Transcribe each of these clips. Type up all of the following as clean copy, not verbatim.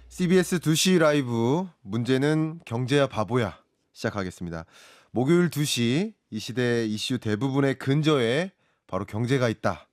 CBS 2시 라이브 문제는 경제야 바보야 시작하겠습니다. 목요일 2시 이 시대 이슈 대부분의 근저에 바로 경제가 있다.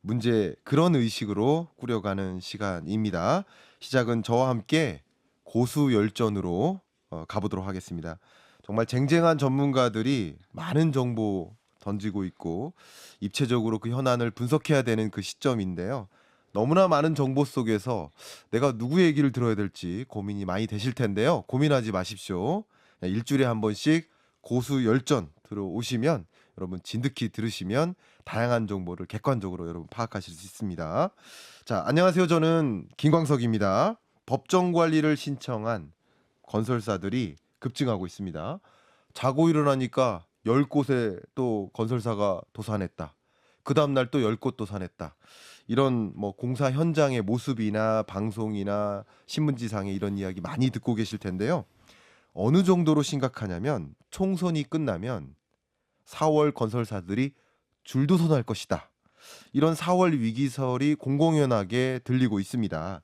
문제 그런 의식으로 꾸려가는 시간입니다. 시작은 저와 함께 고수 열전으로 가보도록 하겠습니다. 정말 쟁쟁한 전문가들이 많은 정보 던지고 있고 입체적으로 그 현안을 분석해야 되는 그 시점인데요. 너무나 많은 정보 속에서 내가 누구 얘기를 들어야 될지 고민이 많이 되실 텐데요. 고민하지 마십시오. 일주일에 한 번씩 고수 열전 들어오시면 여러분 진득히 들으시면 다양한 정보를 객관적으로 여러분 파악하실 수 있습니다. 자, 안녕하세요. 저는 김광석입니다. 법정 관리를 신청한 건설사들이 급증하고 있습니다. 자고 일어나니까 10곳에 또 건설사가 도산했다. 그 다음날 또 10곳 도산했다. 이런 뭐 공사 현장의 모습이나 방송이나 신문지상에 이런 이야기 많이 듣고 계실 텐데요. 어느 정도로 심각하냐면 총선이 끝나면 4월 건설사들이 줄도선할 것이다. 이런 4월 위기설이 공공연하게 들리고 있습니다.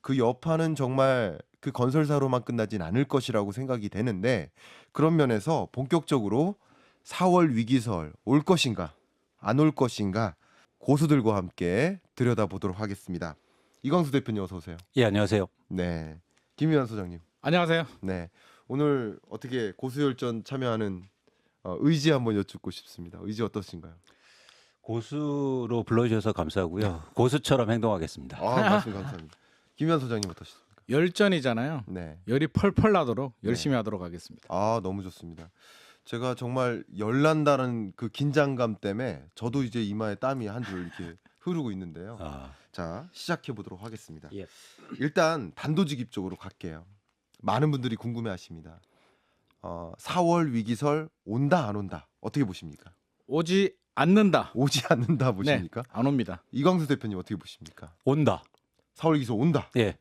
그 여파는 정말 그 건설사로만 끝나진 않을 것이라고 생각이 되는데 그런 면에서 본격적으로 4월 위기설 올 것인가 안 올 것인가 고수들과 함께 들여다보도록 하겠습니다. 이광수 대표님 어서 오세요. 예, 안녕하세요. 네, 김희환 소장님. 안녕하세요. 네, 오늘 어떻게 고수열전 참여하는 의지 한번 여쭙고 싶습니다. 의지 어떠신가요? 고수로 불러주셔서 감사하고요. 고수처럼 행동하겠습니다. 말씀 감사합니다. 김희환 소장님 어떠십니까? 열전이잖아요. 네, 열이 펄펄 나도록 열심히 하도록 하겠습니다. 너무 좋습니다. 제가 정말 열난다는 그 긴장감 때문에 저도 이제 이마에 땀이 한 줄 이렇게 흐르고 있는데요. 자, 시작해 보도록 하겠습니다. 예. 일단 단도직입적으로 갈게요. 많은 분들이 궁금해하십니다. 4월 위기설 온다 안 온다 어떻게 보십니까? 오지 않는다. 오지 않는다 보십니까? 네, 안 옵니다. 이광수 대표님 어떻게 보십니까? 온다. 4월 위기설 온다. 예.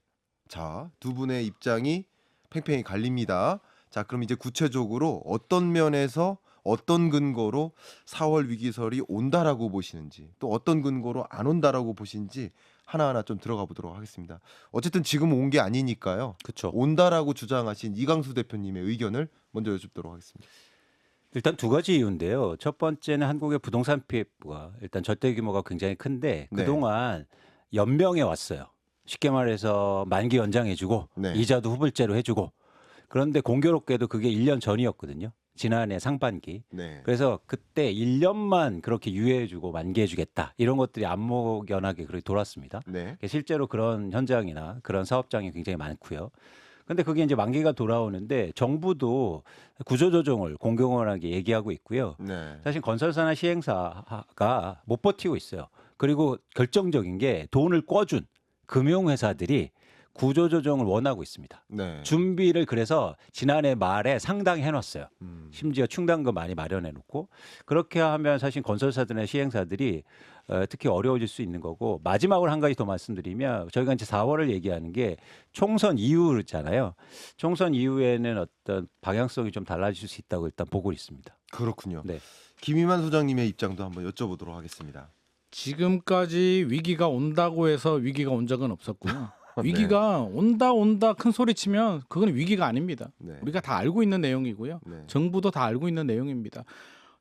자, 두 분의 입장이 팽팽히 갈립니다. 자, 그럼 이제 구체적으로 어떤 면에서 어떤 근거로 4월 위기설이 온다라고 보시는지 또 어떤 근거로 안 온다라고 보시는지 하나하나 좀 들어가 보도록 하겠습니다. 어쨌든 지금 온 게 아니니까요. 그렇죠. 온다라고 주장하신 이광수 대표님의 의견을 먼저 여쭙도록 하겠습니다. 일단 두 가지 이유인데요. 첫 번째는 한국의 부동산 PF가 일단 절대 규모가 굉장히 큰데 네. 그동안 연명해 왔어요. 쉽게 말해서 만기 연장해주고 네. 이자도 후불제로 해주고 그런데 공교롭게도 그게 1년 전이었거든요. 지난해 상반기. 네. 그래서 그때 1년만 그렇게 유예해주고 만기해주겠다. 이런 것들이 안목연하게 그렇게 돌았습니다. 네. 실제로 그런 현장이나 그런 사업장이 굉장히 많고요. 근데 그게 이제 만기가 돌아오는데 정부도 구조조정을 공공연하게 얘기하고 있고요. 네. 사실 건설사나 시행사가 못 버티고 있어요. 그리고 결정적인 게 돈을 꿔준 금융회사들이 구조조정을 원하고 있습니다. 네. 준비를 그래서 지난해 말에 상당히 해놨어요. 심지어 충당금 많이 마련해놓고 그렇게 하면 사실 건설사들이나 시행사들이 특히 어려워질 수 있는 거고 마지막으로 한 가지 더 말씀드리면 저희가 이제 4월을 얘기하는 게 총선 이후잖아요. 총선 이후에는 어떤 방향성이 좀 달라질 수 있다고 일단 보고 있습니다. 그렇군요. 네. 김희만 소장님의 입장도 한번 여쭤보도록 하겠습니다. 지금까지 위기가 온다고 해서 위기가 온 적은 없었고요. 네. 위기가 온다 큰 소리 치면 그건 위기가 아닙니다. 네. 우리가 다 알고 있는 내용이고요. 네. 정부도 다 알고 있는 내용입니다.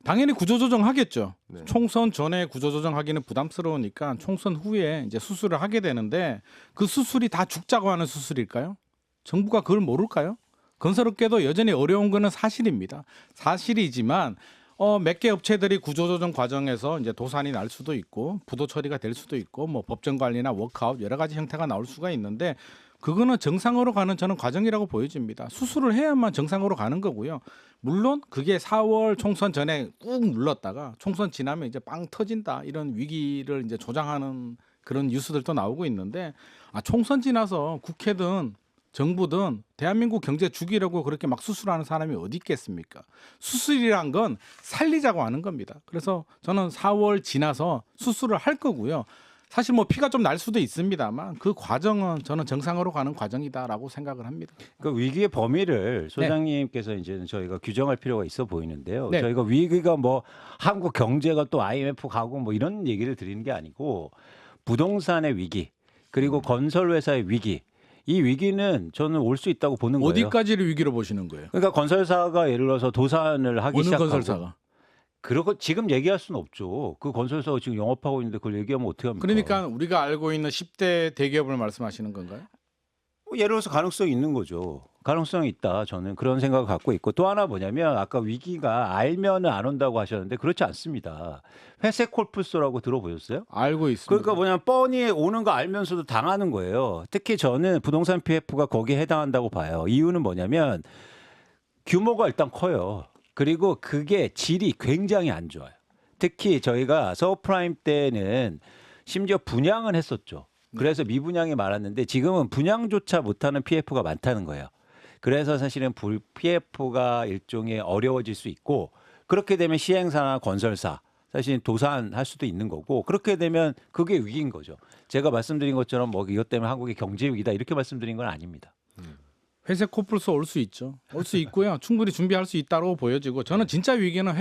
당연히 구조조정 하겠죠. 네. 총선 전에 구조조정 하기는 부담스러우니까 총선 후에 이제 수술을 하게 되는데 그 수술이 다 죽자고 하는 수술일까요? 정부가 그걸 모를까요? 건설업계도 여전히 어려운 거는 사실입니다. 사실이지만 몇 개 업체들이 구조조정 과정에서 이제 도산이 날 수도 있고 부도 처리가 될 수도 있고 뭐 법정 관리나 워크아웃 여러 가지 형태가 나올 수가 있는데 그거는 정상으로 가는 저는 과정이라고 보여집니다. 수술을 해야만 정상으로 가는 거고요. 물론 그게 4월 총선 전에 꾹 눌렀다가 총선 지나면 이제 빵 터진다 이런 위기를 이제 조장하는 그런 뉴스들도 나오고 있는데 총선 지나서 국회든 정부든 대한민국 경제 죽이려고 그렇게 막 수술하는 사람이 어디 있겠습니까? 수술이란 건 살리자고 하는 겁니다. 그래서 저는 4월 지나서 수술을 할 거고요. 사실 뭐 피가 좀 날 수도 있습니다만 그 과정은 저는 정상으로 가는 과정이다라고 생각을 합니다. 그 위기의 범위를 소장님께서 이제 저희가 규정할 필요가 있어 보이는데요. 네. 저희가 위기가 뭐 한국 경제가 또 IMF 가고 뭐 이런 얘기를 드리는 게 아니고 부동산의 위기 그리고 건설 회사의 위기 이 위기는 저는 올 수 있다고 보는 거예요. 어디까지를 위기로 보시는 거예요? 그러니까 건설사가 예를 들어서 도산을 하기 어느 시작하고 건설사가? 그러고 지금 얘기할 수는 없죠. 그 건설사가 지금 영업하고 있는데 그걸 얘기하면 어떻게 합니까? 그러니까 우리가 알고 있는 10대 대기업을 말씀하시는 건가요? 뭐 예를 들어서 가능성이 있는 거죠. 가능성이 있다. 저는 그런 생각을 갖고 있고 또 하나 뭐냐면 아까 위기가 알면은 안 온다고 하셨는데 그렇지 않습니다. 회색 콜풀소라고 들어보셨어요? 알고 있습니다. 그러니까 뭐냐면 뻔히 오는 거 알면서도 당하는 거예요. 특히 저는 부동산 PF가 거기에 해당한다고 봐요. 이유는 뭐냐면 규모가 일단 커요. 그리고 그게 질이 굉장히 안 좋아요. 특히 저희가 서브프라임 때는 심지어 분양은 했었죠. 그래서 미분양이 많았는데 지금은 분양조차 못하는 PF가 많다는 거예요. 그래서 사실은 PF가 일종의 어려워질 수 있고 그렇게 되면 시행사나 건설사 사실 도산할 수도 있는 거고 그렇게 되면 그게 위기인 거죠. 제가 말씀드린 것처럼 뭐 이것 때문에 한국의 경제 위기다 이렇게 말씀드린 건 아닙니다. 회색 코뿔소 올 수 있죠. 올 수 있고요. 충분히 준비할 수 있다고 보여지고 저는 진짜 위기는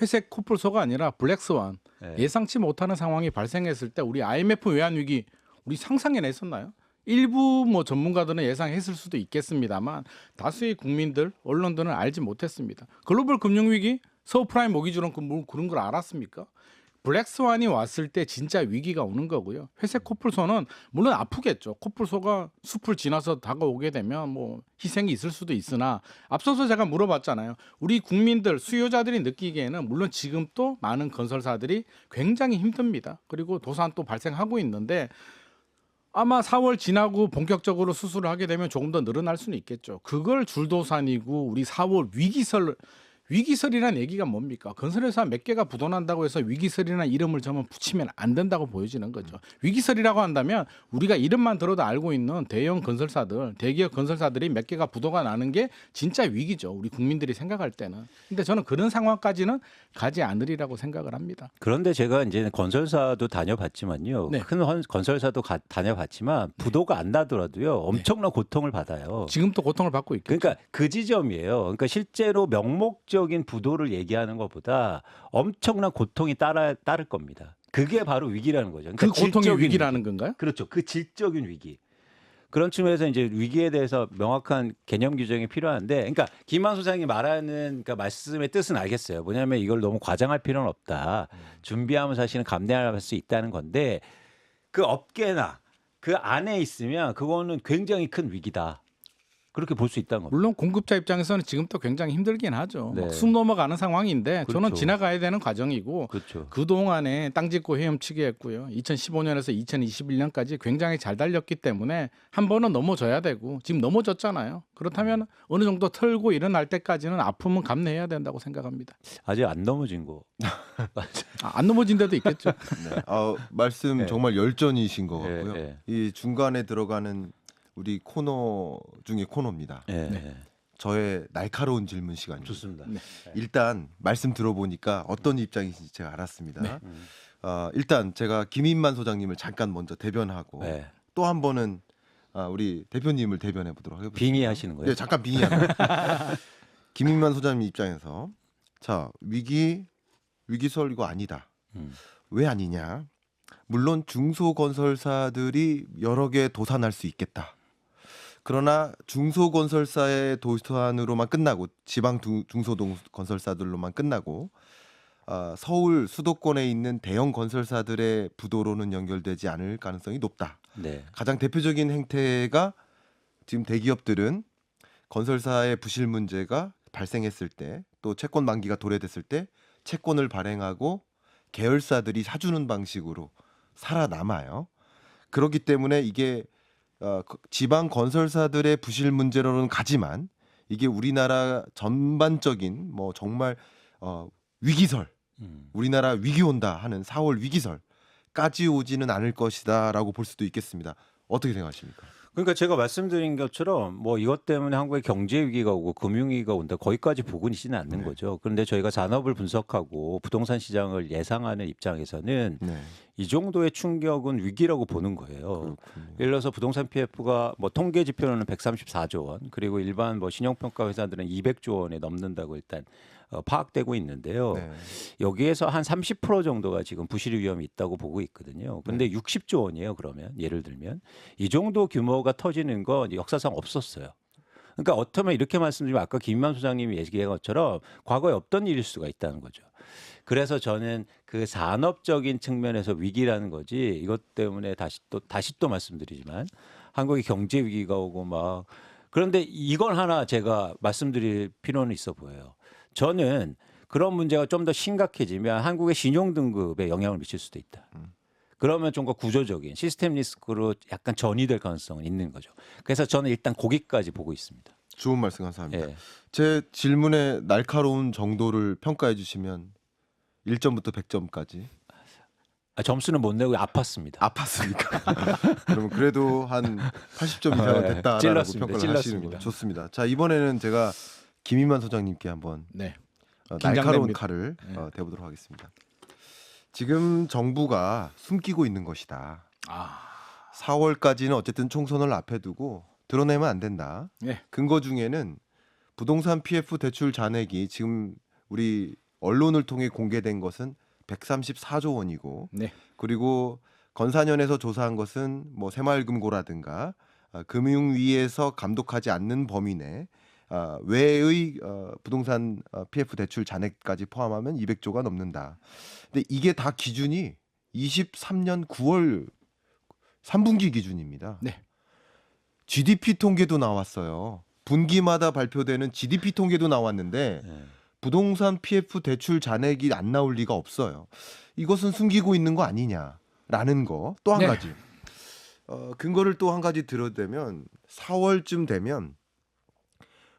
회색 코뿔소가 아니라 블랙스완. 네. 예상치 못하는 상황이 발생했을 때 우리 IMF 외환 위기 우리 상상해냈었나요? 일부 뭐 전문가들은 예상했을 수도 있겠습니다만 다수의 국민들, 언론들은 알지 못했습니다. 글로벌 금융 위기, 서브프라임 모기지론 그런 걸 알았습니까? 블랙스완이 왔을 때 진짜 위기가 오는 거고요. 회색 코뿔소는 물론 아프겠죠. 코뿔소가 숲을 지나서 다가오게 되면 뭐 희생이 있을 수도 있으나 앞서서 제가 물어봤잖아요. 우리 국민들 수요자들이 느끼기에는 물론 지금 또 많은 건설사들이 굉장히 힘듭니다. 그리고 도산 또 발생하고 있는데 아마 4월 지나고 본격적으로 수술을 하게 되면 조금 더 늘어날 수는 있겠죠. 그걸 줄도산이고 우리 4월 위기설이라는 얘기가 뭡니까? 건설회사 몇 개가 부도난다고 해서 위기설이라는 이름을 저는 붙이면 안 된다고 보여지는 거죠. 위기설이라고 한다면 우리가 이름만 들어도 알고 있는 대형 건설사들, 대기업 건설사들이 몇 개가 부도가 나는 게 진짜 위기죠. 우리 국민들이 생각할 때는. 근데 저는 그런 상황까지는 가지 않으리라고 생각을 합니다. 그런데 제가 이제 건설사도 다녀봤지만요. 네. 큰 건설사도 다녀봤지만 부도가 안 나더라도요. 엄청난 고통을 받아요. 지금도 고통을 받고 있겠죠. 그러니까 그 지점이에요. 그러니까 실제로 명목적인 부도를 얘기하는 것보다 엄청난 고통이 따를 겁니다. 그게 바로 위기라는 거죠. 그러니까 그 고통이 질적인 위기라는 위기. 건가요? 그렇죠. 그 질적인 위기. 그런 측면에서 이제 위기에 대해서 명확한 개념 규정이 필요한데, 그러니까 김한 소장이 말하는 그러니까 말씀의 뜻은 알겠어요. 뭐냐면 이걸 너무 과장할 필요는 없다. 준비하면 사실은 감내할 수 있다는 건데 그 업계나 그 안에 있으면 그거는 굉장히 큰 위기다. 그렇게 볼 수 있다는 겁니다. 물론 공급자 입장에서는 지금도 굉장히 힘들긴 하죠. 네. 막 숨 넘어가는 상황인데 저는 그렇죠. 지나가야 되는 과정이고 그렇죠. 그동안에 땅 짓고 헤엄치기 했고요. 2015년에서 2021년까지 굉장히 잘 달렸기 때문에 한 번은 넘어져야 되고 지금 넘어졌잖아요. 그렇다면 어느 정도 털고 일어날 때까지는 아픔은 감내해야 된다고 생각합니다. 아직 안 넘어진 거. 안 넘어진 데도 있겠죠. 네. 말씀 네. 정말 열전이신 것 네, 같고요. 네. 이 중간에 들어가는 우리 코너 중에 코너입니다. 네. 저의 날카로운 질문 시간입니다. 좋습니다. 네. 일단 말씀 들어보니까 어떤 입장이신지 제가 알았습니다. 네. 일단 제가 김인만 소장님을 잠깐 먼저 대변하고 네. 또 한 번은 우리 대표님을 대변해 보도록 하겠습니다. 빙의하시는 거예요? 네, 잠깐 빙의합니다. 김인만 소장님 입장에서 자 위기설 이거 아니다. 음. 왜 아니냐? 물론 중소건설사들이 여러 개 도산할 수 있겠다. 그러나 중소건설사의 도산으로만 끝나고 지방 중소건설사들로만 끝나고 서울 수도권에 있는 대형 건설사들의 부도로는 연결되지 않을 가능성이 높다. 네. 가장 대표적인 행태가 지금 대기업들은 건설사의 부실 문제가 발생했을 때 또 채권 만기가 도래됐을 때 채권을 발행하고 계열사들이 사주는 방식으로 살아남아요. 그렇기 때문에 이게 지방 건설사들의 부실 문제로는 가지만 이게 우리나라 전반적인 뭐 정말 위기설, 우리나라 위기 온다 하는 4월 위기설까지 오지는 않을 것이다라고 볼 수도 있겠습니다. 어떻게 생각하십니까? 그러니까 제가 말씀드린 것처럼 뭐 이것 때문에 한국의 경제 위기가 오고 금융 위기가 온다 거기까지 보고 있지는 않는 거죠. 그런데 저희가 산업을 분석하고 부동산 시장을 예상하는 입장에서는 네. 이 정도의 충격은 위기라고 보는 거예요. 그렇군요. 예를 들어서 부동산 PF가 뭐 통계 지표로는 134조 원, 그리고 일반 뭐 신용평가 회사들은 200조 원에 넘는다고 일단 파악되고 있는데요. 네. 여기에서 한 30% 정도가 지금 부실 위험이 있다고 보고 있거든요. 근데 60조 원이에요. 그러면 예를 들면 이 정도 규모가 터지는 건 역사상 없었어요. 그러니까 어쩌면 이렇게 말씀드리면 아까 김만 소장님이 얘기한 것처럼 과거에 없던 일일 수가 있다는 거죠. 그래서 저는 그 산업적인 측면에서 위기라는 거지 이것 때문에 다시 또 말씀드리지만 한국의 경제 위기가 오고 막 그런데 이건 하나 제가 말씀드릴 필요는 있어 보여요. 저는 그런 문제가 좀 더 심각해지면 한국의 신용 등급에 영향을 미칠 수도 있다. 그러면 좀 더 구조적인 시스템 리스크로 약간 전이될 가능성은 있는 거죠. 그래서 저는 일단 거기까지 보고 있습니다. 좋은 말씀 감사합니다. 예. 제 질문의 날카로운 정도를 평가해 주시면 1점부터 100점까지. 점수는 못 내고 아팠습니다. 아팠습니까? 그러면 그래도 한 80점 이상은 네, 됐다라고 찔렀습니다. 평가를 하시는군요. 좋습니다. 자, 이번에는 제가 김인만 소장님께 한번 네. 날카로운 긴장됩니다. 칼을 네. 대보도록 하겠습니다. 지금 정부가 숨기고 있는 것이다. 아, 4월까지는 어쨌든 총선을 앞에 두고 드러내면 안 된다. 네. 근거 중에는 부동산 PF 대출 잔액이 지금 우리 언론을 통해 공개된 것은 134조 원이고 네. 그리고 건사년에서 조사한 것은 뭐 새마을금고라든가 금융위에서 감독하지 않는 범위 내 외의 부동산 PF 대출 잔액까지 포함하면 200조가 넘는다. 근데 이게 다 기준이 23년 9월 3분기 기준입니다. 네. GDP 통계도 나왔어요. 분기마다 발표되는 GDP 통계도 나왔는데 예. 부동산 PF 대출 잔액이 안 나올 리가 없어요. 이것은 숨기고 있는 거 아니냐라는 거. 또 한 네. 가지. 근거를 또 한 가지 들어대면 4월쯤 되면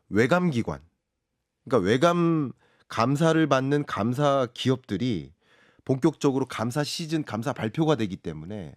외감 기관, 그러니까 외감 감사를 받는 감사 기업들이 본격적으로 감사 시즌 감사 발표가 되기 때문에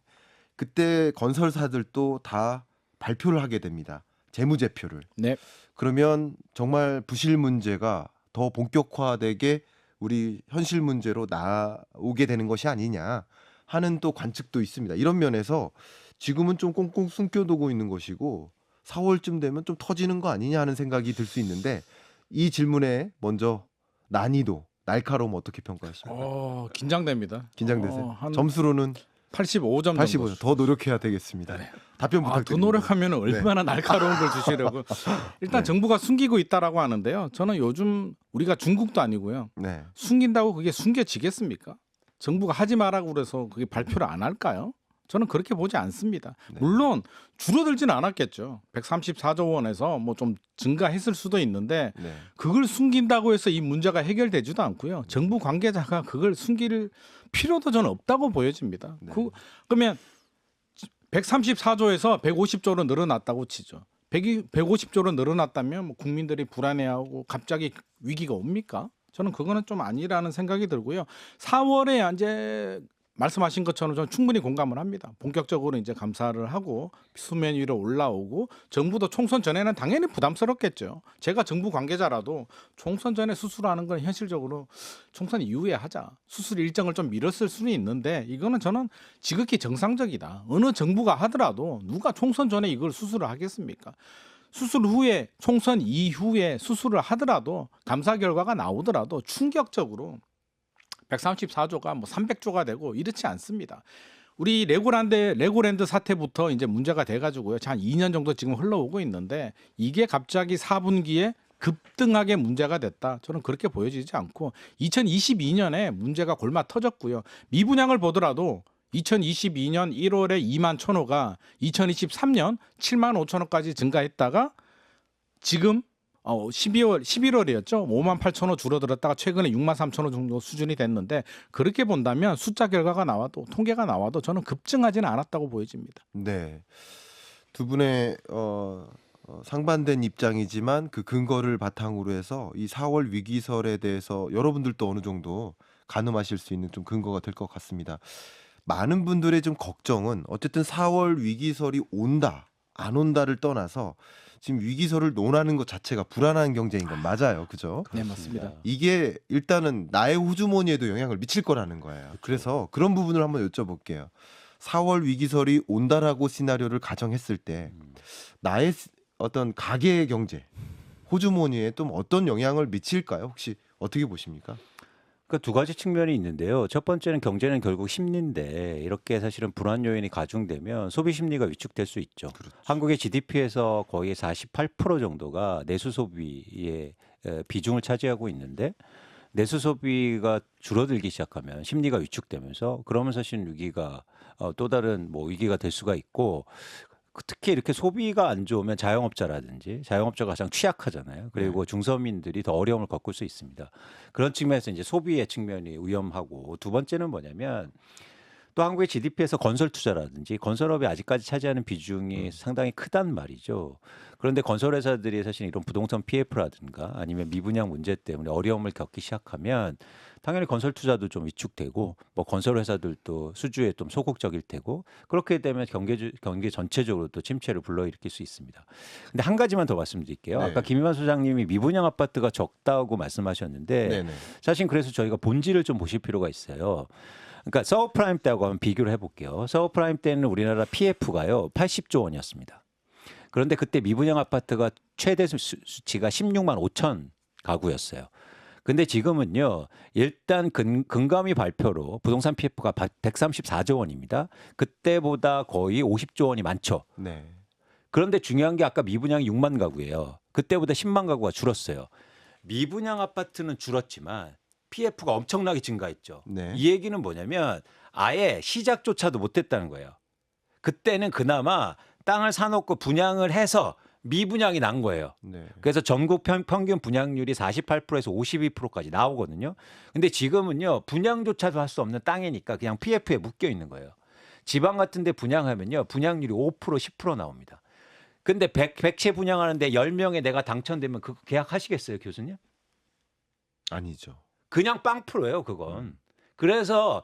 그때 건설사들도 다 발표를 하게 됩니다. 재무제표를. 네. 그러면 정말 부실 문제가 더 본격화되게 우리 현실 문제로 나오게 되는 것이 아니냐 하는 또 관측도 있습니다. 이런 면에서 지금은 좀 꽁꽁 숨겨두고 있는 것이고 4월쯤 되면 좀 터지는 거 아니냐 하는 생각이 들 수 있는데 이 질문에 먼저 난이도, 날카로움 어떻게 평가하십니까? 긴장됩니다. 긴장되세요? 한 점수로는 85점 85점. 더 노력해야 되겠습니다. 네. 답변 더 부탁드립니다. 노력하면 얼마나 날카로운 걸 주시려고. 일단 네. 정부가 숨기고 있다라고 하는데요. 저는 요즘 우리가 중국도 아니고요. 네. 숨긴다고 그게 숨겨지겠습니까? 정부가 하지 말라고 그래서 그게 발표를 안 할까요? 저는 그렇게 보지 않습니다. 네. 물론 줄어들지는 않았겠죠. 134조 원에서 뭐 좀 증가했을 수도 있는데 네. 그걸 숨긴다고 해서 이 문제가 해결되지도 않고요. 정부 관계자가 그걸 숨길 필요도 저는 없다고 보여집니다. 네. 그러면 134조에서 150조로 늘어났다고 치죠. 150조로 늘어났다면 뭐 국민들이 불안해하고 갑자기 위기가 옵니까? 저는 그거는 좀 아니라는 생각이 들고요. 4월에 이제 말씀하신 것처럼 저는 충분히 공감을 합니다. 본격적으로 이제 감사를 하고 수면 위로 올라오고 정부도 총선 전에는 당연히 부담스럽겠죠. 제가 정부 관계자라도 총선 전에 수술하는 건 현실적으로 총선 이후에 하자. 수술 일정을 좀 미뤘을 수는 있는데 이거는 저는 지극히 정상적이다. 어느 정부가 하더라도 누가 총선 전에 이걸 수술을 하겠습니까? 수술 후에 총선 이후에 수술을 하더라도 감사 결과가 나오더라도 충격적으로 134조가 뭐 300조가 되고 이렇지 않습니다. 우리 레고랜드 사태부터 이제 문제가 돼가지고요. 한 2년 정도 지금 흘러오고 있는데 이게 갑자기 4분기에 급등하게 문제가 됐다. 저는 그렇게 보여지지 않고 2022년에 문제가 골마 터졌고요. 미분양을 보더라도 2022년 1월에 2만 1,000호가 2023년 7만 5천호까지 증가했다가 지금 11월이었죠. 5만 8천호 줄어들었다가 최근에 6만 3천호 정도 수준이 됐는데 그렇게 본다면 숫자 결과가 나와도 통계가 나와도 저는 급증하지는 않았다고 보여집니다. 네. 두 분의 상반된 입장이지만 그 근거를 바탕으로 해서 이 4월 위기설에 대해서 여러분들도 어느 정도 가늠하실 수 있는 좀 근거가 될 것 같습니다. 많은 분들의 좀 걱정은 어쨌든 4월 위기설이 온다, 안 온다를 떠나서 지금 위기설을 논하는 것 자체가 불안한 경제인 건 맞아요. 그죠? 네, 맞습니다. 이게 일단은 나의 호주머니에도 영향을 미칠 거라는 거예요. 그래서 그런 부분을 한번 여쭤볼게요. 4월 위기설이 온다라고 시나리오를 가정했을 때 나의 어떤 가계 경제, 호주머니에 또 어떤 영향을 미칠까요? 혹시 어떻게 보십니까? 그러니까 두 가지 측면이 있는데요. 첫 번째는 경제는 결국 심리인데 이렇게 사실은 불안 요인이 가중되면 소비 심리가 위축될 수 있죠. 그렇죠. 한국의 GDP에서 거의 48% 정도가 내수 소비의 비중을 차지하고 있는데 내수 소비가 줄어들기 시작하면 심리가 위축되면서 그러면 사실 위기가 또 다른 뭐 위기가 될 수가 있고 특히 이렇게 소비가 안 좋으면 자영업자라든지 자영업자가 가장 취약하잖아요. 그리고 중서민들이 더 어려움을 겪을 수 있습니다. 그런 측면에서 이제 소비의 측면이 위험하고 두 번째는 뭐냐면 또 한국의 GDP에서 건설 투자라든지 건설업이 아직까지 차지하는 비중이 상당히 크단 말이죠. 그런데 건설 회사들이 사실 이런 부동산 PF라든가 아니면 미분양 문제 때문에 어려움을 겪기 시작하면 당연히 건설 투자도 좀 위축되고 뭐 건설 회사들도 수주에 좀 소극적일 테고 그렇게 되면 경제 전체적으로 또 침체를 불러일으킬 수 있습니다. 근데 한 가지만 더 말씀드릴게요. 네. 아까 김희만 소장님이 미분양 아파트가 적다고 말씀하셨는데 네네. 사실 그래서 저희가 본질을 좀 보실 필요가 있어요. 그러니까 서브프라임 때하고 한번 비교를 해볼게요. 서브프라임 때는 우리나라 PF가요 80조 원이었습니다. 그런데 그때 미분양 아파트가 최대 수치가 16만 5천 가구였어요. 근데 지금은요 일단 금감위 발표로 부동산 PF가 134조 원입니다. 그때보다 거의 50조 원이 많죠. 네. 그런데 중요한 게 아까 미분양이 6만 가구예요. 그때보다 10만 가구가 줄었어요. 미분양 아파트는 줄었지만 PF가 엄청나게 증가했죠. 네. 이 얘기는 뭐냐면 아예 시작조차도 못했다는 거예요. 그때는 그나마 땅을 사놓고 분양을 해서 미분양이 난 거예요. 네. 그래서 전국 평균 분양률이 48%에서 52%까지 나오거든요. 근데 지금은요 분양조차도 할 수 없는 땅이니까 그냥 PF에 묶여 있는 거예요. 지방 같은 데 분양하면요 분양률이 5% 10% 나옵니다. 근데 100채 분양하는데 10명에 내가 당첨되면 그거 계약하시겠어요, 교수님? 아니죠. 그냥 빵 프로예요, 그건. 그래서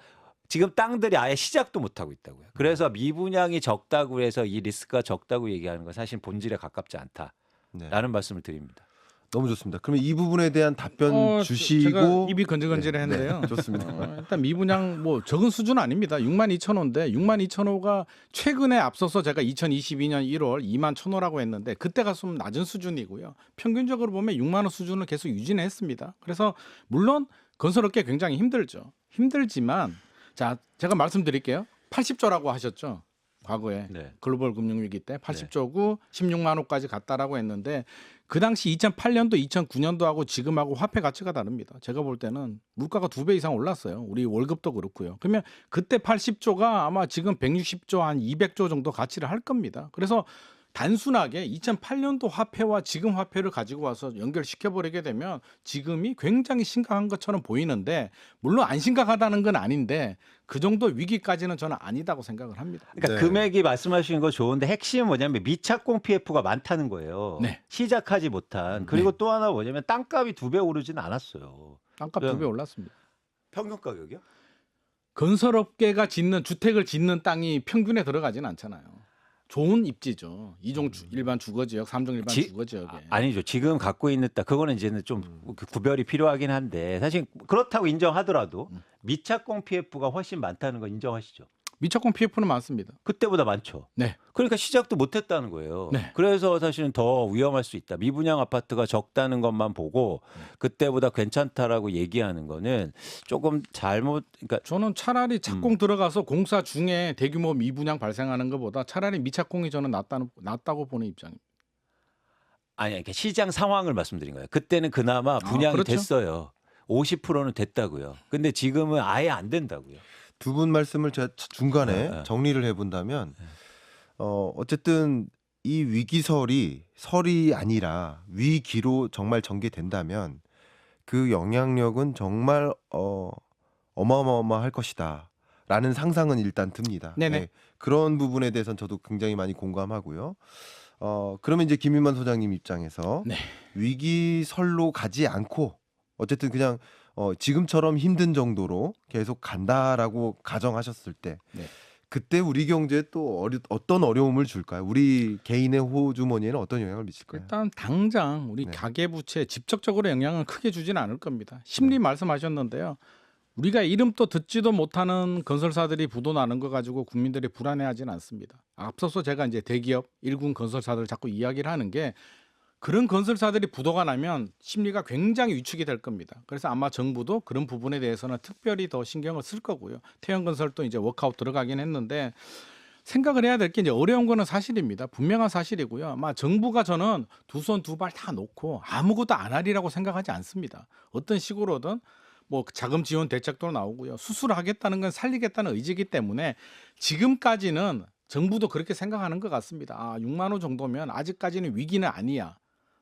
지금 땅들이 아예 시작도 못 하고 있다고요. 그래서 미분양이 적다고 해서 이 리스크가 적다고 얘기하는 건 사실 본질에 가깝지 않다라는 네. 말씀을 드립니다. 너무 좋습니다. 그러면 이 부분에 대한 답변 주시고 제가 입이 건질건질했는데요. 네, 좋습니다. 일단 미분양 뭐 적은 수준 아닙니다. 6만 2천 호인데 6만 2천 호가 최근에 앞서서 제가 2022년 1월 2만 1천 호라고 했는데 그때가 좀 낮은 수준이고요. 평균적으로 보면 6만 호 수준을 계속 유지는 했습니다. 그래서 물론 건설업계 굉장히 힘들죠. 힘들지만 자 제가 말씀드릴게요. 80조라고 하셨죠. 과거에 네. 글로벌 금융위기 때 80조고 16만 호까지 갔다라고 했는데 그 당시 2008년도 2009년도하고 지금하고 화폐 가치가 다릅니다. 제가 볼 때는 물가가 2배 이상 올랐어요. 우리 월급도 그렇고요. 그러면 그때 80조가 아마 지금 160조 한 200조 정도 가치를 할 겁니다. 그래서 단순하게 2008년도 화폐와 지금 화폐를 가지고 와서 연결시켜 버리게 되면 지금이 굉장히 심각한 것처럼 보이는데 물론 안 심각하다는 건 아닌데 그 정도 위기까지는 저는 아니다고 생각을 합니다. 그러니까 네. 금액이 말씀하시는 거 좋은데 핵심은 뭐냐면 미착공 PF가 많다는 거예요. 네. 시작하지 못한. 그리고 또 하나 뭐냐면 땅값이 2배 오르진 않았어요. 땅값 그럼- 2배 올랐습니다. 평균 가격이요? 건설업계가 짓는 주택을 짓는 땅이 평균에 들어가진 않잖아요. 좋은 입지죠. 2종 일반 주거지역, 3종 일반 주거지역에. 아니죠. 지금 갖고 있는 땅 그거는 이제는 좀 구별이 필요하긴 한데 사실 그렇다고 인정하더라도 미착공 PF가 훨씬 많다는 거 인정하시죠? 미착공 PF는 많습니다. 그때보다 많죠. 네. 그러니까 시작도 못했다는 거예요. 네. 그래서 사실은 더 위험할 수 있다. 미분양 아파트가 적다는 것만 보고 그때보다 괜찮다라고 얘기하는 거는 조금 잘못. 그러니까 저는 차라리 착공 들어가서 공사 중에 대규모 미분양 발생하는 것보다 차라리 미착공이 저는 낫다고 보는 입장입니다. 아니 그러니까 시장 상황을 말씀드린 거예요. 그때는 그나마 분양이 그렇죠. 됐어요. 50%는 됐다고요. 근데 지금은 아예 안 된다고요. 두 분 말씀을 제가 중간에 네. 정리를 해본다면 어쨌든 이 위기설이 설이 아니라 위기로 정말 전개된다면 그 영향력은 정말 어마어마할 것이다라는 상상은 일단 듭니다. 네네. 네, 그런 부분에 대해서는 저도 굉장히 많이 공감하고요. 그러면 이제 김윤만 소장님 입장에서 네. 위기설로 가지 않고 어쨌든 그냥 지금처럼 힘든 정도로 계속 간다라고 가정하셨을 때 네. 그때 우리 경제에 또 어떤 어려움을 줄까요? 우리 개인의 호주머니에는 어떤 영향을 미칠까요? 일단 당장 우리 네. 가계부채에 직접적으로 영향을 크게 주지는 않을 겁니다. 심리 말씀하셨는데요. 우리가 이름도 듣지도 못하는 건설사들이 부도 나는 거 가지고 국민들이 불안해하지는 않습니다. 앞서서 제가 이제 대기업 일군 건설사들 자꾸 이야기를 하는 게 그런 건설사들이 부도가 나면 심리가 굉장히 위축이 될 겁니다. 그래서 아마 정부도 그런 부분에 대해서는 특별히 더 신경을 쓸 거고요. 태형건설도 이제 워크아웃 들어가긴 했는데 생각을 해야 될 게 이제 어려운 거는 사실입니다. 분명한 사실이고요. 아마 정부가 저는 두 손 두 발 다 놓고 아무것도 안 하리라고 생각하지 않습니다. 어떤 식으로든 뭐 자금 지원 대책도 나오고요. 수술을 하겠다는 건 살리겠다는 의지이기 때문에 지금까지는 정부도 그렇게 생각하는 것 같습니다. 6만 호 정도면 아직까지는 위기는 아니야.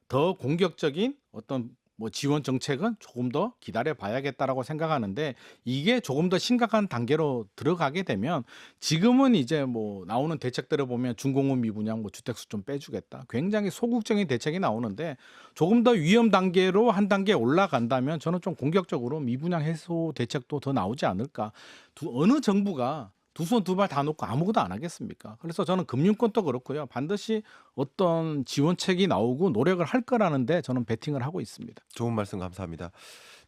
더 공격적인 어떤 뭐 지원 정책은 조금 더 기다려 봐야겠다라고 생각하는데 이게 조금 더 심각한 단계로 들어가게 되면 지금은 이제 뭐 나오는 대책들을 보면 중공업 미분양 뭐 주택수 좀 빼주겠다. 굉장히 소극적인 대책이 나오는데 조금 더 위험 단계로 한 단계 올라간다면 저는 좀 공격적으로 미분양 해소 대책도 더 나오지 않을까. 어느 정부가 두 손 두 발 다 놓고 아무것도 안 하겠습니까? 그래서 저는 금융권도 그렇고요. 반드시 어떤 지원책이 나오고 노력을 할 거라는데 저는 베팅을 하고 있습니다. 좋은 말씀 감사합니다.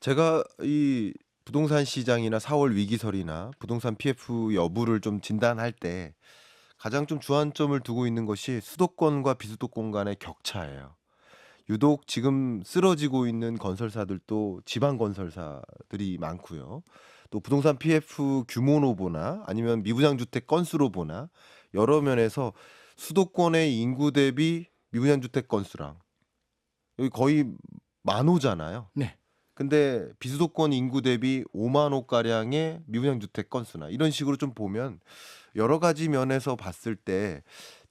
제가 이 부동산 시장이나 4월 위기설이나 부동산 PF 여부를 좀 진단할 때 가장 좀 주안점을 두고 있는 것이 수도권과 비수도권 간의 격차예요. 유독 지금 쓰러지고 있는 건설사들도 지방 건설사들이 많고요. 또 부동산 PF 규모로 보나 아니면 미분양 주택 건수로 보나 여러 면에서 수도권의 인구 대비 미분양 주택 건수랑 여기 거의 만호잖아요. 네. 근데 비수도권 인구 대비 5만 호 가량의 미분양 주택 건수나 이런 식으로 좀 보면 여러 가지 면에서 봤을 때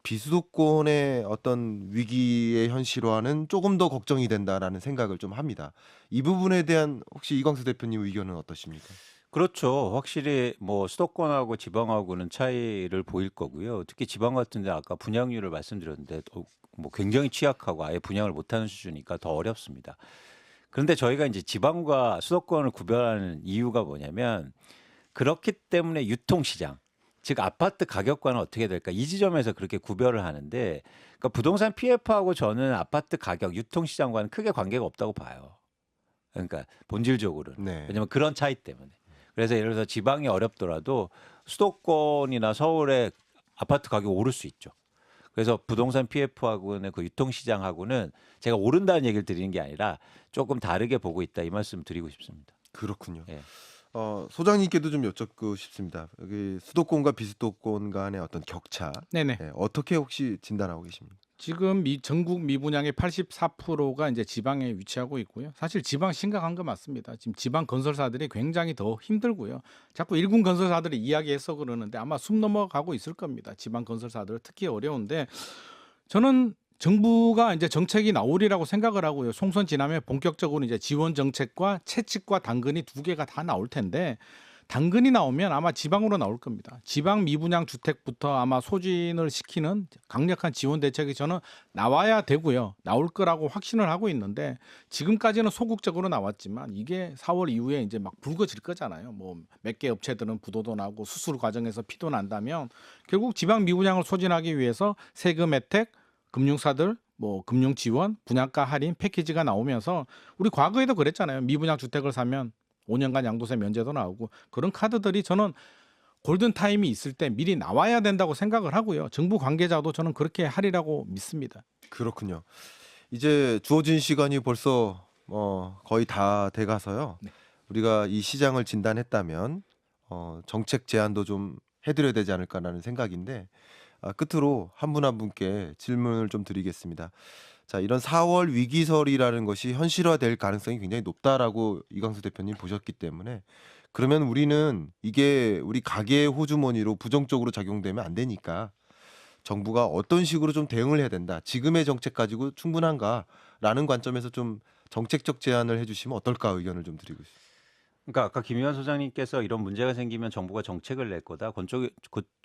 비수도권의 어떤 위기의 현실화는 조금 더 걱정이 된다라는 생각을 좀 합니다. 이 부분에 대한 혹시 이광수 대표님 의견은 어떠십니까? 그렇죠. 확실히 뭐 수도권하고 지방하고는 차이를 보일 거고요. 특히 지방 같은 데 아까 분양률을 말씀드렸는데 뭐 굉장히 취약하고 아예 분양을 못하는 수준이니까 더 어렵습니다. 그런데 저희가 이제 지방과 수도권을 구별하는 이유가 뭐냐면 그렇기 때문에 유통시장, 즉 아파트 가격과는 어떻게 될까 이 지점에서 그렇게 구별을 하는데 그러니까 부동산 PF하고 저는 아파트 가격, 유통시장과는 크게 관계가 없다고 봐요. 그러니까 본질적으로는. 네. 왜냐하면 그런 차이 때문에. 그래서 예를 들어서 지방이 어렵더라도 수도권이나 서울의 아파트 가격이 오를 수 있죠. 그래서 부동산 PF하고는 그 유통시장하고는 제가 오른다는 얘기를 드리는 게 아니라 조금 다르게 보고 있다 이 말씀 드리고 싶습니다. 그렇군요. 예. 소장님께도 좀 여쭙고 싶습니다. 여기 수도권과 비수도권 간의 어떤 격차 네네. 어떻게 혹시 진단하고 계십니까? 지금 전국 미분양의 84%가 이제 지방에 위치하고 있고요. 사실 지방 심각한 거 맞습니다. 지금 지방 건설사들이 굉장히 더 힘들고요. 자꾸 일군 건설사들이 이야기해서 그러는데 아마 숨 넘어가고 있을 겁니다. 지방 건설사들 특히 어려운데 저는 정부가 이제 정책이 나오리라고 생각을 하고요. 총선 지나면 본격적으로 이제 지원 정책과 채찍과 당근이 두 개가 다 나올 텐데 당근이 나오면 아마 지방으로 나올 겁니다. 지방 미분양 주택부터 아마 소진을 시키는 강력한 지원 대책이 저는 나와야 되고요. 나올 거라고 확신을 하고 있는데 지금까지는 소극적으로 나왔지만 이게 4월 이후에 이제 막 불거질 거잖아요. 뭐 몇 개 업체들은 부도도 나고 수술 과정에서 피도 난다면 결국 지방 미분양을 소진하기 위해서 세금 혜택, 금융사들 뭐 금융 지원, 분양가 할인 패키지가 나오면서 우리 과거에도 그랬잖아요. 미분양 주택을 사면 5년간 양도세 면제도 나오고 그런 카드들이 저는 골든 타임이 있을 때 미리 나와야 된다고 생각을 하고요. 정부 관계자도 저는 그렇게 하리라고 믿습니다. 그렇군요. 이제 주어진 시간이 벌써 거의 다 돼가서요. 네. 우리가 이 시장을 진단했다면 정책 제안도 좀 해드려야 되지 않을까라는 생각인데 끝으로 한 분 한 분께 질문을 좀 드리겠습니다. 자, 이런 4월 위기설이라는 것이 현실화될 가능성이 굉장히 높다라고 이광수 대표님 보셨기 때문에 그러면 우리는 이게 우리 가계의 호주머니로 부정적으로 작용되면 안 되니까 정부가 어떤 식으로 좀 대응을 해야 된다. 지금의 정책 가지고 충분한가라는 관점에서 좀 정책적 제안을 해주시면 어떨까 의견을 좀 드리고 싶습니다. 그러니까 아까 김의원 소장님께서 이런 문제가 생기면 정부가 정책을 낼 거다.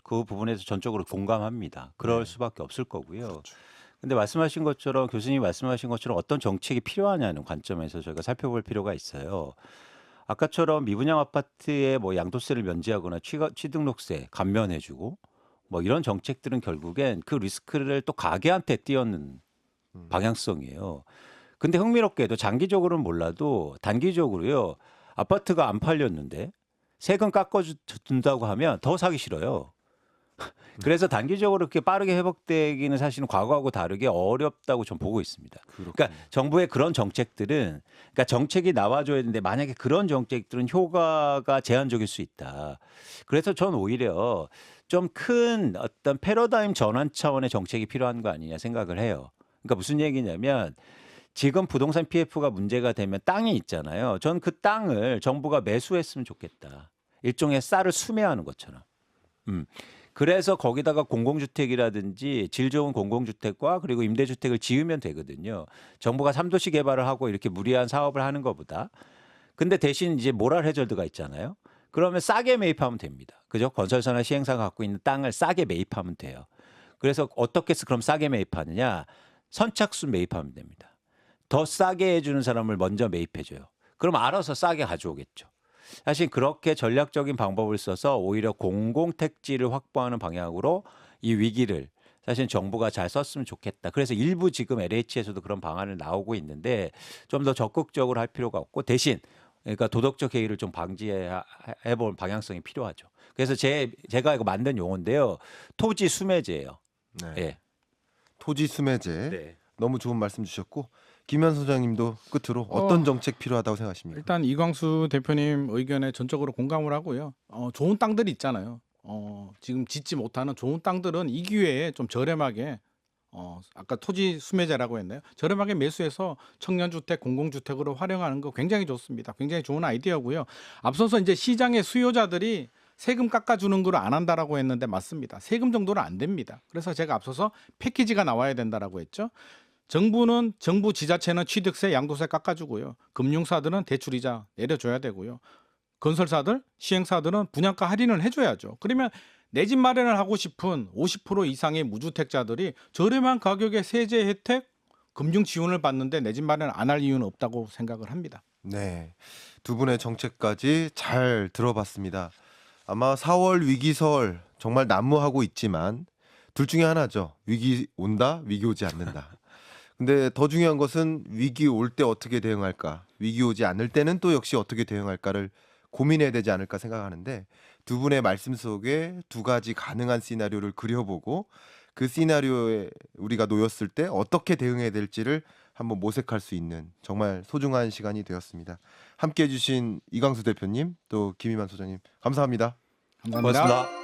그 부분에서 전적으로 공감합니다. 그럴 네. 수밖에 없을 거고요. 그렇죠. 근데 말씀하신 것처럼 교수님이 말씀하신 것처럼 어떤 정책이 필요하냐는 관점에서 저희가 살펴볼 필요가 있어요. 아까처럼 미분양 아파트에 뭐 양도세를 면제하거나 취등록세 감면해주고 뭐 이런 정책들은 결국엔 그 리스크를 또 가게한테 띄얹는 방향성이에요. 근데 흥미롭게도 장기적으로는 몰라도 단기적으로요. 아파트가 안 팔렸는데 세금 깎아준다고 하면 더 사기 싫어요. 그래서 단기적으로 그렇게 빠르게 회복되기는 사실은 과거하고 다르게 어렵다고 좀 보고 있습니다. 그러니까 정부의 그런 정책들은 그러니까 정책이 나와줘야 되는데 만약에 그런 정책들은 효과가 제한적일 수 있다. 그래서 전 오히려 좀 큰 어떤 패러다임 전환 차원의 정책이 필요한 거 아니냐 생각을 해요. 그러니까 무슨 얘기냐면 지금 부동산 PF가 문제가 되면 땅이 있잖아요. 전 그 땅을 정부가 매수했으면 좋겠다. 일종의 쌀을 수매하는 것처럼. 그래서 거기다가 공공주택이라든지 질 좋은 공공주택과 그리고 임대주택을 지으면 되거든요. 정부가 3도시 개발을 하고 이렇게 무리한 사업을 하는 것보다. 근데 대신 이제 모랄 해저드가 있잖아요. 그러면 싸게 매입하면 됩니다. 그죠? 건설사나 시행사가 갖고 있는 땅을 싸게 매입하면 돼요. 그래서 어떻게 그럼 싸게 매입하느냐? 선착순 매입하면 됩니다. 더 싸게 해주는 사람을 먼저 매입해줘요. 그럼 알아서 싸게 가져오겠죠. 사실 그렇게 전략적인 방법을 써서 오히려 공공택지를 확보하는 방향으로 이 위기를 사실 정부가 잘 썼으면 좋겠다. 그래서 일부 지금 LH에서도 그런 방안을 나오고 있는데 좀 더 적극적으로 할 필요가 없고 대신 그러니까 도덕적 해이를 좀 방지해볼 방향성이 필요하죠. 그래서 제가 이거 만든 용어인데요. 토지 수매제예요. 네. 예. 토지 수매제. 네. 너무 좋은 말씀 주셨고 김현 소장님도 끝으로 어떤 정책 필요하다고 생각하십니까? 일단 이광수 대표님 의견에 전적으로 공감을 하고요. 좋은 땅들이 있잖아요. 지금 짓지 못하는 좋은 땅들은 이 기회에 좀 저렴하게 아까 토지 수매제라고 했나요? 저렴하게 매수해서 청년주택, 공공주택으로 활용하는 거 굉장히 좋습니다. 굉장히 좋은 아이디어고요. 앞서서 이제 시장의 수요자들이 세금 깎아주는 걸 안 한다라고 했는데 맞습니다. 세금 정도는 안 됩니다. 그래서 제가 앞서서 패키지가 나와야 된다라고 했죠. 정부 지자체는 취득세, 양도세 깎아주고요. 금융사들은 대출이자 내려줘야 되고요. 건설사들, 시행사들은 분양가 할인을 해줘야죠. 그러면 내 집 마련을 하고 싶은 50% 이상의 무주택자들이 저렴한 가격의 세제 혜택, 금융 지원을 받는데 내 집 마련 안 할 이유는 없다고 생각을 합니다. 네. 두 분의 정책까지 잘 들어봤습니다. 아마 4월 위기설 정말 난무하고 있지만 둘 중에 하나죠. 위기 온다, 위기 오지 않는다. 근데 더 중요한 것은 위기 올 때 어떻게 대응할까, 위기 오지 않을 때는 또 역시 어떻게 대응할까를 고민해야 되지 않을까 생각하는데 두 분의 말씀 속에 두 가지 가능한 시나리오를 그려보고 그 시나리오에 우리가 놓였을 때 어떻게 대응해야 될지를 한번 모색할 수 있는 정말 소중한 시간이 되었습니다. 함께해 주신 이광수 대표님 또 김희만 소장님 감사합니다. 감사합니다. 고맙습니다.